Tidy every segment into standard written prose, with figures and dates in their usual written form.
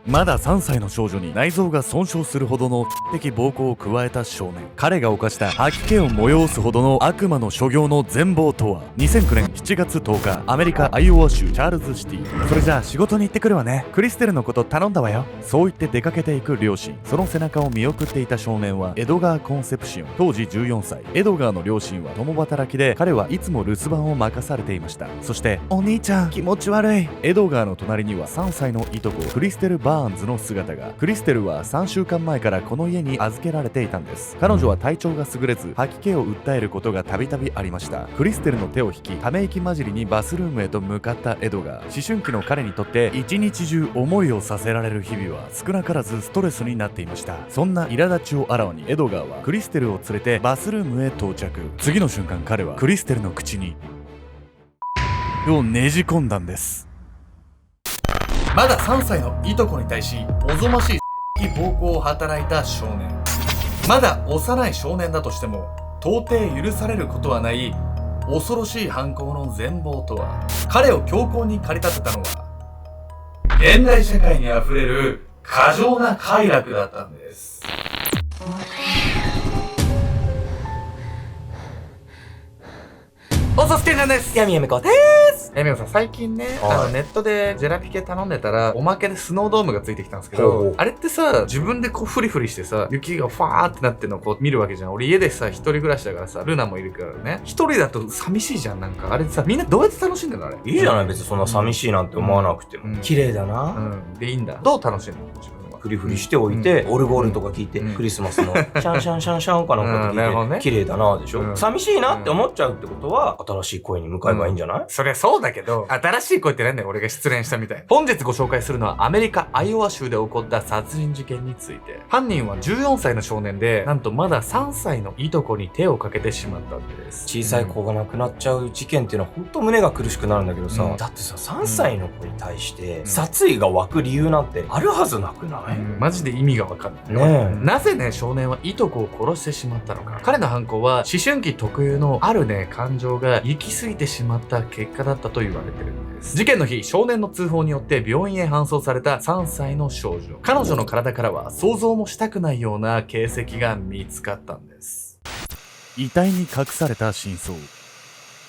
まだ3歳の少女に内臓が損傷するほどの的暴行を加えた少年。彼が犯した吐き気を催すほどの悪魔の所業の全貌とは。2009年7月10日、アメリカアイオワ州チャールズシティ。それじゃあ仕事に行ってくるわね。クリステルのこと頼んだわよ。そう言って出かけていく両親。その背中を見送っていた少年はエドガー・コンセプシオン、当時14歳。エドガーの両親は共働きで、彼はいつも留守番を任されていました。そしてお兄ちゃん気持ち悪い。エドガーの隣には3歳のいとこクリステル・バーンズの姿が。クリステルは3週間前からこの家に預けられていたんです。彼女は体調が優れず吐き気を訴えることがたびたびありました。クリステルの手を引き、ため息混じりにバスルームへと向かったエドガー。思春期の彼にとって一日中思いをさせられる日々は少なからずストレスになっていました。そんな苛立ちをあらわにエドガーはクリステルを連れてバスルームへ到着。次の瞬間、彼はクリステルの口にをねじ込んだんです。まだ3歳のいとこに対しおぞましい性的暴行を働いた少年。まだ幼い少年だとしても到底許されることはない恐ろしい犯行の全貌とは。彼を強行に駆り立てたのは現代社会にあふれる過剰な快楽だったんです。おそすけんなんです。闇こです。みこさん、最近ね、ネットでジェラピケ頼んでたらおまけでスノードームがついてきたんですけど、あれってさ、自分でこうフリフリしてさ、雪がファーってなってるのをこう見るわけじゃん。俺家でさ、一人暮らしだからさ、ルナもいるからね、一人だと寂しいじゃん。なんかあれさ、みんなどうやって楽しんでるのあれ。いいじゃない、別にそんな寂しいなんて思わなくても。綺麗だな。でいいんだ。どう楽しんでるの自分。フリフリしておいて、オルゴールとか聞いて、クリスマスのシャンシャンシャンシャンかなんか聞いて、綺麗だなでしょ。寂しいなって思っちゃうってことは、新しい声に向かえばいいんじゃない？そりゃそうだけど、新しい声ってなんだよ、俺が失恋したみたい。本日ご紹介するのはアメリカアイオワ州で起こった殺人事件について。犯人は14歳の少年で、なんとまだ3歳のいとこに手をかけてしまったんです。小さい子が亡くなっちゃう事件っていうのは本当胸が苦しくなるんだけどさ、だってさ、3歳の子に対して殺意が湧く理由なんてあるはずなくない？マジで意味がわかんないね。なぜね、少年はいとこを殺してしまったのか。彼の犯行は思春期特有のあるね、感情が行き過ぎてしまった結果だったと言われてるんです。事件の日、少年の通報によって病院へ搬送された3歳の少女。彼女の体からは想像もしたくないような形跡が見つかったんです。遺体に隠された真相。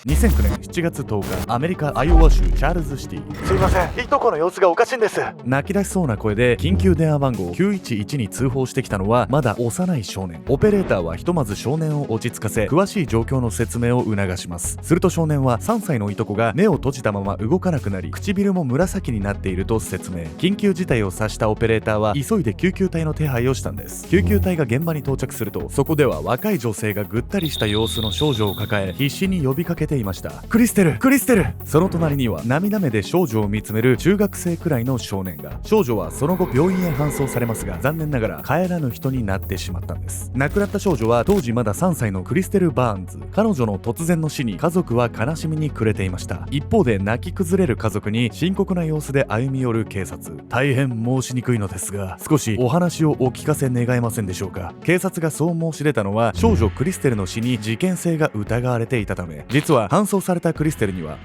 2009年7月10日、アメリカアイオワ州チャールズシティ。すいません、いとこの様子がおかしいんです。泣き出しそうな声で緊急電話番号911に通報してきたのはまだ幼い少年。オペレーターはひとまず少年を落ち着かせ、詳しい状況の説明を促します。すると少年は3歳のいとこが目を閉じたまま動かなくなり、唇も紫になっていると説明。緊急事態を察したオペレーターは急いで救急隊の手配をしたんです。救急隊が現場に到着すると、そこでは若い女性がぐったりした様子の少女を抱え、必死に呼びかけていました。クリステル、クリステル。その隣には涙目で少女を見つめる中学生くらいの少年が。少女はその後病院へ搬送されますが、残念ながら帰らぬ人になってしまったんです。亡くなった少女は当時まだ3歳のクリステル・バーンズ。彼女の突然の死に家族は悲しみに暮れていました。一方で泣き崩れる家族に深刻な様子で歩み寄る警察。大変申しにくいのですが、少しお話をお聞かせ願えませんでしょうか。警察がそう申し出たのは、少女クリステルの死に事件性が疑われていたため。実は搬送されたクリステルには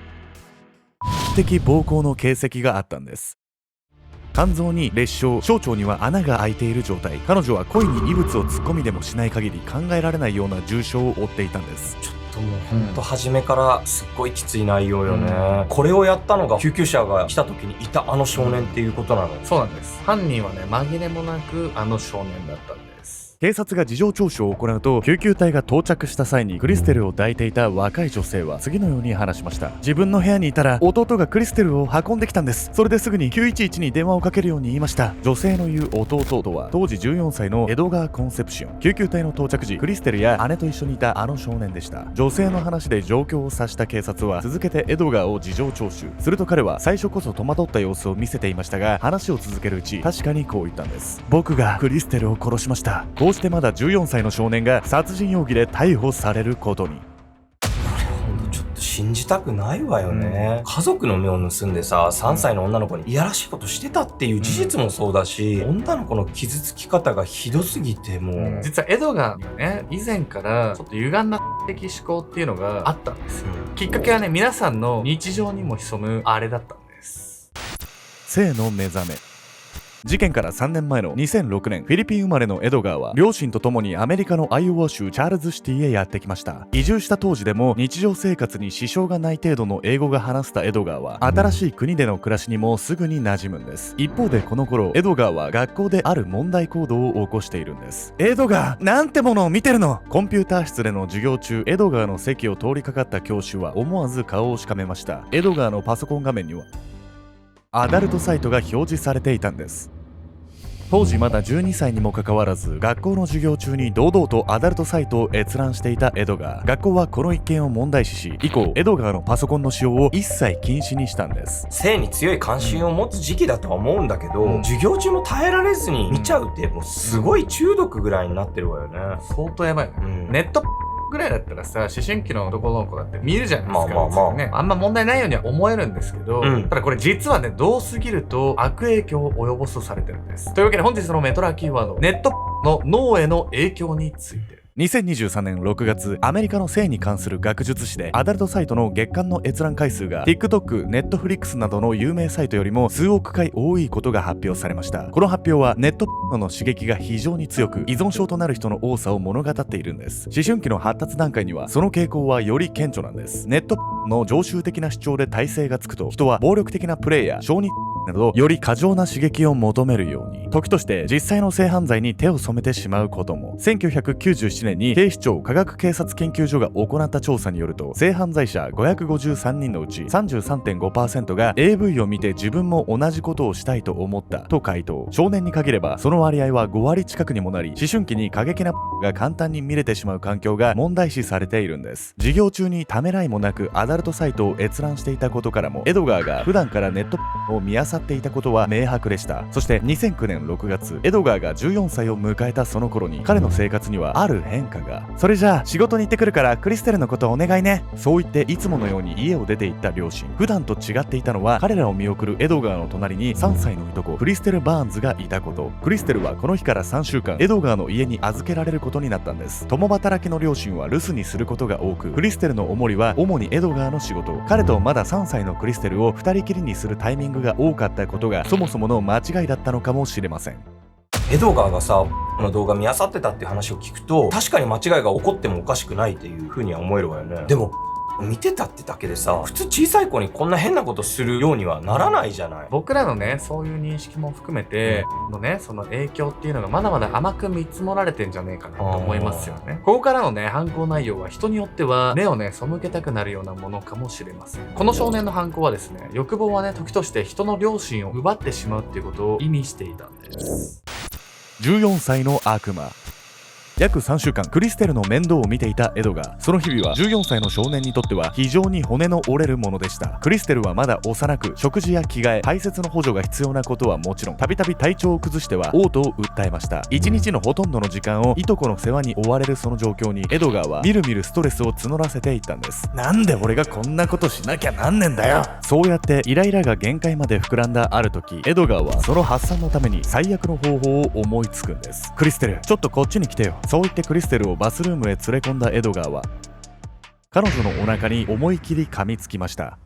的暴行の形跡があったんです。肝臓に裂傷、小腸には穴が開いている状態。彼女は故意に異物を突っ込みでもしない限り考えられないような重傷を負っていたんです。ちょっともうほんと初めからすっごいきつい内容よね。これをやったのが救急車が来た時にいたあの少年っていうことなの？そうなんです。犯人はね、紛れもなくあの少年だったんです。警察が事情聴取を行うと、救急隊が到着した際にクリステルを抱いていた若い女性は次のように話しました。自分の部屋にいたら弟がクリステルを運んできたんです。それですぐに911に電話をかけるように言いました。女性の言う弟とは当時14歳のエドガー・コンセプシオン。救急隊の到着時、クリステルや姉と一緒にいたあの少年でした。女性の話で状況を察した警察は続けてエドガーを事情聴取。すると彼は最初こそ戸惑った様子を見せていましたが、話を続けるうち確かにこう言ったんです。僕がクリステルを殺しました。こうしてまだ14歳の少年が殺人容疑で逮捕されることに。ちょっと信じたくないわよね。家族の目を盗んでさ、3歳の女の子にいやらしいことしてたっていう事実もそうだし、女の子の傷つき方がひどすぎてもう、実はエドガーにはね、以前からちょっと歪んだ的思考っていうのがあったんですよ。きっかけはね、皆さんの日常にも潜むあれだったんです。性の目覚め。事件から3年前の2006年、フィリピン生まれのエドガーは両親と共にアメリカのアイオワ州チャールズシティへやってきました。移住した当時でも日常生活に支障がない程度の英語が話せたエドガーは新しい国での暮らしにもすぐに馴染むんです。一方でこの頃エドガーは学校である問題行動を起こしているんです。エドガー、なんてものを見てるの。コンピューター室での授業中、エドガーの席を通りかかった教師は思わず顔をしかめました。エドガーのパソコン画面にはアダルトサイトが表示されていたんです。当時まだ12歳にもかかわらず学校の授業中に堂々とアダルトサイトを閲覧していたエドガー。学校はこの一件を問題視し、以降エドガーのパソコンの使用を一切禁止にしたんです。性に強い関心を持つ時期だとは思うんだけど、授業中も耐えられずに見ちゃうってもうすごい中毒ぐらいになってるわよね。相当やばいよね。ネットぐらいだったらさ、思春期の男の子だって見るじゃないですか。ね、あんま問題ないようには思えるんですけど、ただこれ実はね、どうすぎると悪影響を及ぼすとされてるんです。というわけで本日のメトラキーワード、ネットの脳への影響について。2023年6月、アメリカの性に関する学術誌でアダルトサイトの月間の閲覧回数が TikTok、Netflix などの有名サイトよりも数億回多いことが発表されました。この発表はネットの刺激が非常に強く依存症となる人の多さを物語っているんです。思春期の発達段階にはその傾向はより顕著なんです。ネットの常習的な主張で耐性がつくと、人は暴力的なプレイや小児などより過剰な刺激を求めるように、時として実際の性犯罪に手を染めてしまうことも。1997年に警視庁科学警察研究所が行った調査によると、性犯罪者553人のうち 33.5% が AV を見て自分も同じことをしたいと思ったと回答。少年に限ればその割合は5割近くにもなり、思春期に過激なが簡単に見れてしまう環境が問題視されているんです。授業中にためらいもなくアダルトサイトを閲覧していたことからも、エドガーが普段からネットを見漁っていたことは明白でした。そして2009年6月、エドガーが14歳を迎えたその頃に彼の生活にはある変化が。それじゃあ仕事に行ってくるからクリステルのことお願いね。そう言っていつものように家を出て行った両親。普段と違っていたのは、彼らを見送るエドガーの隣に3歳のいとこクリステル・バーンズがいたこと。クリステルはこの日から3週間エドガーの家に預けられることになったんです。共働きの両親は留守にすることが多く、クリステルのおもりは主にエドガーの仕事。彼とまだ3歳のクリステルを2人きりにするタイミングが多かったことがそもそもの間違いだったのかもしれません。エドガーがさ、この動画見漁ってたっていう話を聞くと、確かに間違いが起こってもおかしくないっていう風には思えるわよね。でも見てたってだけでさ、普通小さい子にこんな変なことするようにはならないじゃない。僕らのね、そういう認識も含めてのね、その影響っていうのがまだまだ甘く見積もられてんじゃねえかなと思いますよね。ここからのね、犯行内容は人によっては目をね、背けたくなるようなものかもしれません。この少年の犯行はですね、欲望はね、時として人の良心を奪ってしまうっていうことを意味していたんです。14歳の悪魔。約3週間クリステルの面倒を見ていたエドガー。その日々は14歳の少年にとっては非常に骨の折れるものでした。クリステルはまだ幼く、食事や着替え、排泄の補助が必要なことはもちろん、たびたび体調を崩しては嘔吐を訴えました。一日のほとんどの時間をいとこの世話に追われるその状況に、エドガーはみるみるストレスを募らせていったんです。なんで俺がこんなことしなきゃなんねんだよ。そうやってイライラが限界まで膨らんだある時、エドガーはその発散のために最悪の方法を思いつくんです。クリステル、ちょっとこっちに来てよ。そう言ってクリステルをバスルームへ連れ込んだエドガーは彼女のお腹に思い切り噛みつきました。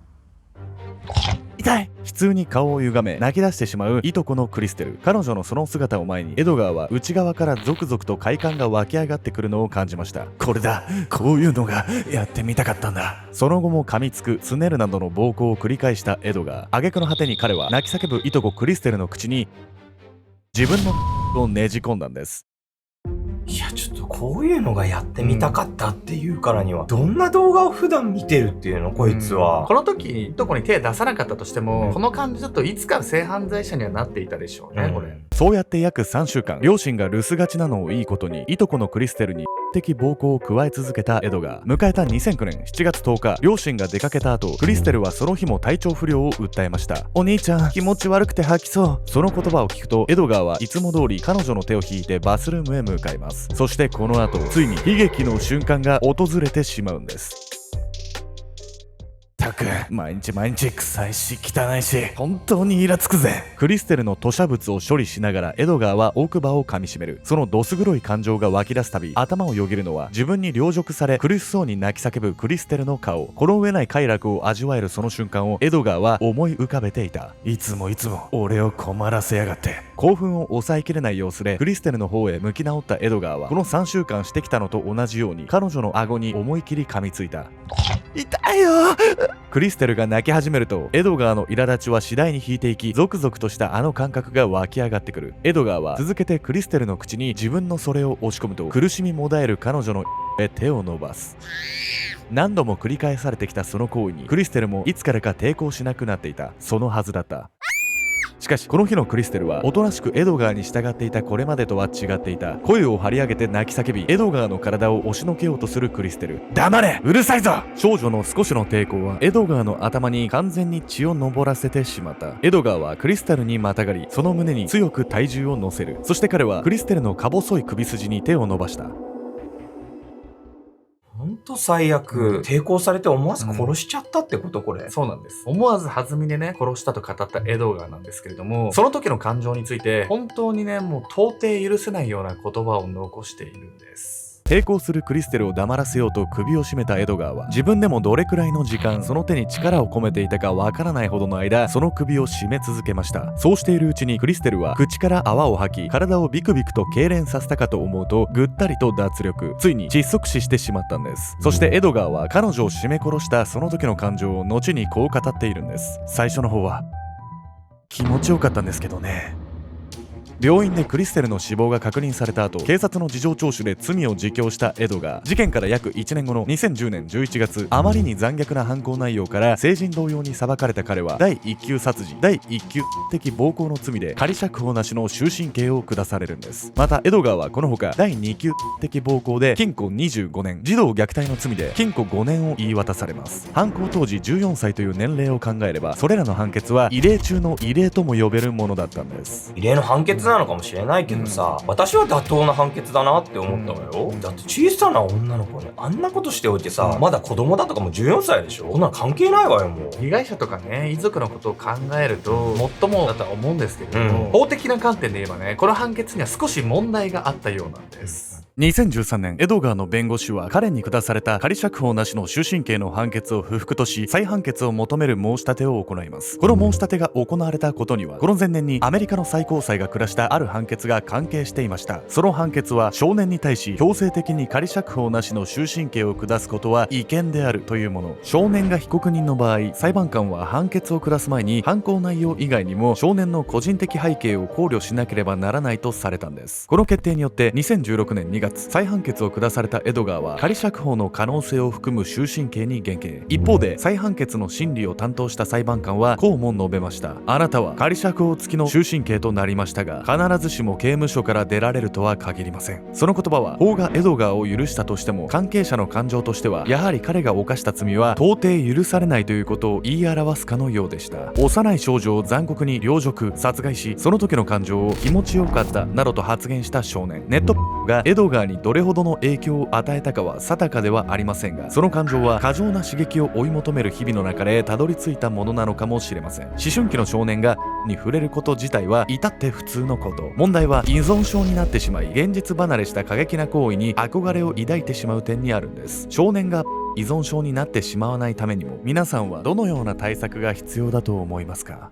痛い。悲痛に顔を歪め泣き出してしまういとこのクリステル。彼女のその姿を前にエドガーは内側からゾクゾクと快感が湧き上がってくるのを感じました。これだ、こういうのがやってみたかったんだ。その後も噛みつく、つねるなどの暴行を繰り返したエドガー。挙句の果てに彼は泣き叫ぶいとこクリステルの口に自分のをねじ込んだんです。いや、ちょっとこういうのがやってみたかったっていうからには、どんな動画を普段見てるっていうのこいつは。この時いとこに手出さなかったとしても、この感じだといつか性犯罪者にはなっていたでしょうね、これ。そうやって約3週間、両親が留守がちなのをいいことに、いとこのクリステルに的暴行を加え続けたエドガー。迎えた2009年7月10日、両親が出かけた後、クリステルはその日も体調不良を訴えました。お兄ちゃん、気持ち悪くて吐きそう。その言葉を聞くと、エドガーはいつも通り彼女の手を引いてバスルームへ向かいます。そしてこの後、ついに悲劇の瞬間が訪れてしまうんです。たく、毎日臭いし汚いし本当にイラつくぜ。クリステルの吐砂物を処理しながらエドガーは奥歯を噛みしめる。そのどす黒い感情が湧き出すたび、頭をよぎるのは自分に凌辱され苦しそうに泣き叫ぶクリステルの顔。この上ない快楽を味わえるその瞬間をエドガーは思い浮かべていた。いつも俺を困らせやがって。興奮を抑えきれない様子でクリステルの方へ向き直ったエドガーはこの3週間してきたのと同じように彼女の顎に思い切り噛みついた。痛いよ。クリステルが泣き始めるとエドガーの苛立ちは次第に引いていき、ゾクゾクとしたあの感覚が湧き上がってくる。エドガーは続けてクリステルの口に自分のそれを押し込むと、苦しみもだえる彼女のへ手を伸ばす。何度も繰り返されてきたその行為にクリステルもいつからか抵抗しなくなっていた。そのはずだった。しかしこの日のクリステルはおとなしくエドガーに従っていたこれまでとは違っていた。声を張り上げて泣き叫び、エドガーの体を押しのけようとするクリステル。黙れ、うるさいぞ。少女の少しの抵抗はエドガーの頭に完全に血を上らせてしまった。エドガーはクリステルにまたがり、その胸に強く体重を乗せる。そして彼はクリステルのか細い首筋に手を伸ばした。ほんと最悪。抵抗されて思わず殺しちゃったってことこれ。そうなんです。思わず弾みでね、殺したと語ったエドガーなんですけれども、その時の感情について、本当にね、もう到底許せないような言葉を残しているんです。抵抗するクリステルを黙らせようと首を絞めたエドガーは、自分でもどれくらいの時間その手に力を込めていたかわからないほどの間、その首を絞め続けました。そうしているうちにクリステルは口から泡を吐き、体をビクビクと痙攣させたかと思うと、ぐったりと脱力、ついに窒息死してしまったんです。そしてエドガーは彼女を絞め殺したその時の感情を後にこう語っているんです。最初の方は気持ちよかったんですけどね。病院でクリステルの死亡が確認された後、警察の事情聴取で罪を自供したエドガー。事件から約1年後の2010年11月、あまりに残虐な犯行内容から成人同様に裁かれた彼は、第1級殺人、第1級的暴行の罪で仮釈放なしの終身刑を下されるんです。またエドガーはこのほか第2級的暴行で禁錮25年、児童虐待の罪で禁錮5年を言い渡されます。犯行当時14歳という年齢を考えれば、それらの判決は異例中の異例とも呼べるものだったんです。異例の判決なのかもしれないけどさ、私は妥当な判決だなって思ったわよ。だって小さな女の子にあんなことしておいてさ、まだ子供だとかも14歳でしょ。こんなの関係ないわよ。もう被害者とかね、遺族のことを考えるともっともだとは思うんですけれども、法的な観点で言えばね、この判決には少し問題があったようなんです。2013年、エドガーの弁護士は彼に下された仮釈放なしの終身刑の判決を不服とし、再判決を求める申し立てを行います。この申し立てが行われたことには、この前年にアメリカの最高裁が下したある判決が関係していました。その判決は、少年に対し強制的に仮釈放なしの終身刑を下すことは違憲であるというもの。少年が被告人の場合、裁判官は判決を下す前に犯行内容以外にも少年の個人的背景を考慮しなければならないとされたんです。この決定によって2016年2月、再判決を下されたエドガーは仮釈放の可能性を含む終身刑に減刑。一方で再判決の審理を担当した裁判官はこうも述べました。あなたは仮釈放付きの終身刑となりましたが、必ずしも刑務所から出られるとは限りません。その言葉は法がエドガーを許したとしても、関係者の感情としてはやはり彼が犯した罪は到底許されないということを言い表すかのようでした。幼い少女を残酷に陵辱殺害し、その時の感情を気持ちよかったなどと発言した少年。ネットがエドガーにどれほどの影響を与えたかは定かではありませんが、その感情は過剰な刺激を追い求める日々の中でたどり着いたものなのかもしれません。思春期の少年がに触れること自体は至って普通のこと。問題は依存症になってしまい、現実離れした過激な行為に憧れを抱いてしまう点にあるんです。少年が依存症になってしまわないためにも、皆さんはどのような対策が必要だと思いますか？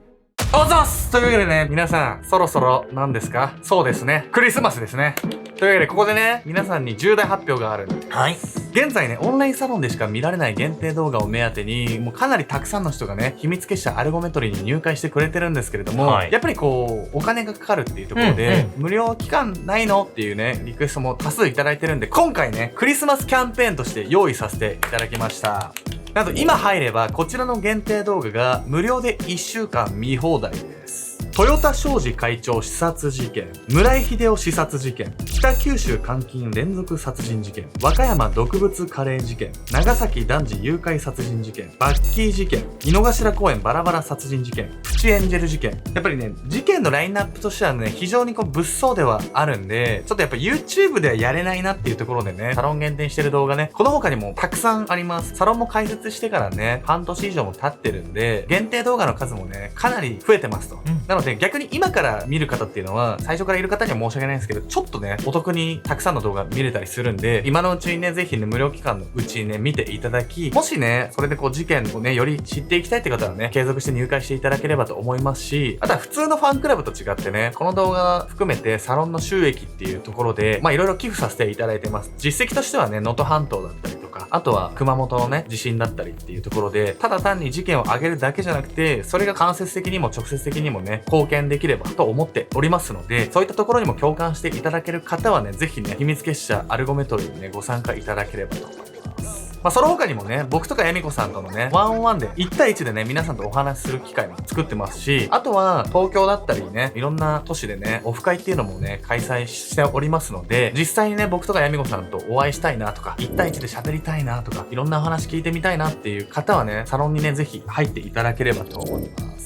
おざっすというわけでね、皆さん、そろそろ何ですか？そうですね、クリスマスですね。というわけで、ここでね、皆さんに重大発表があるんです。はい。現在ね、オンラインサロンでしか見られない限定動画を目当てに、もうかなりたくさんの人がね、秘密結社アルゴメトリに入会してくれてるんですけれども、はい、やっぱりこう、お金がかかるっていうところで、無料期間ないのっていうね、リクエストも多数いただいてるんで、今回ね、クリスマスキャンペーンとして用意させていただきました。なんと今入れば、こちらの限定動画が無料で1週間見放題です。豊田商事会長刺殺事件、村井秀夫刺殺事件、北九州監禁連続殺人事件、和歌山毒物カレー事件、長崎男児誘拐殺人事件、バッキー事件、井の頭公園バラバラ殺人事件、プチエンジェル事件。やっぱりね、事件のラインナップとしてはね、非常にこう物騒ではあるんで、ちょっとやっぱ YouTube ではやれないなっていうところでね、サロン限定してる動画ね、この他にもたくさんあります。サロンも開設してからね、半年以上も経ってるんで、限定動画の数もね、かなり増えてますと。なので逆に今から見る方っていうのは、最初からいる方には申し訳ないんですけど、ちょっとね、お得にたくさんの動画見れたりするんで、今のうちにね、ぜひね、無料期間のうちにね、見ていただき、もしね、それでこう事件をね、より知っていきたいって方はね、継続して入会していただければとと思いますし、あとは普通のファンクラブと違ってね、この動画含めてサロンの収益っていうところで、いろいろ寄付させていただいてます。実績としてはね、能登半島だったりとか、あとは熊本のね、地震だったりっていうところで、ただ単に事件を上げるだけじゃなくて、それが間接的にも直接的にもね、貢献できればと思っておりますので、そういったところにも共感していただける方はね、ぜひね、秘密結社アルゴメトリーにね、ご参加いただければと思います。その他にもね、僕とかヤミコさんとのね、ワンオンワンで1対1でね、皆さんとお話しする機会も作ってますし、あとは東京だったりね、いろんな都市でね、オフ会っていうのもね、開催しておりますので、実際にね、僕とかヤミコさんとお会いしたいなとか、1対1で喋りたいなとか、いろんなお話聞いてみたいなっていう方はね、サロンにね、ぜひ入っていただければと思います。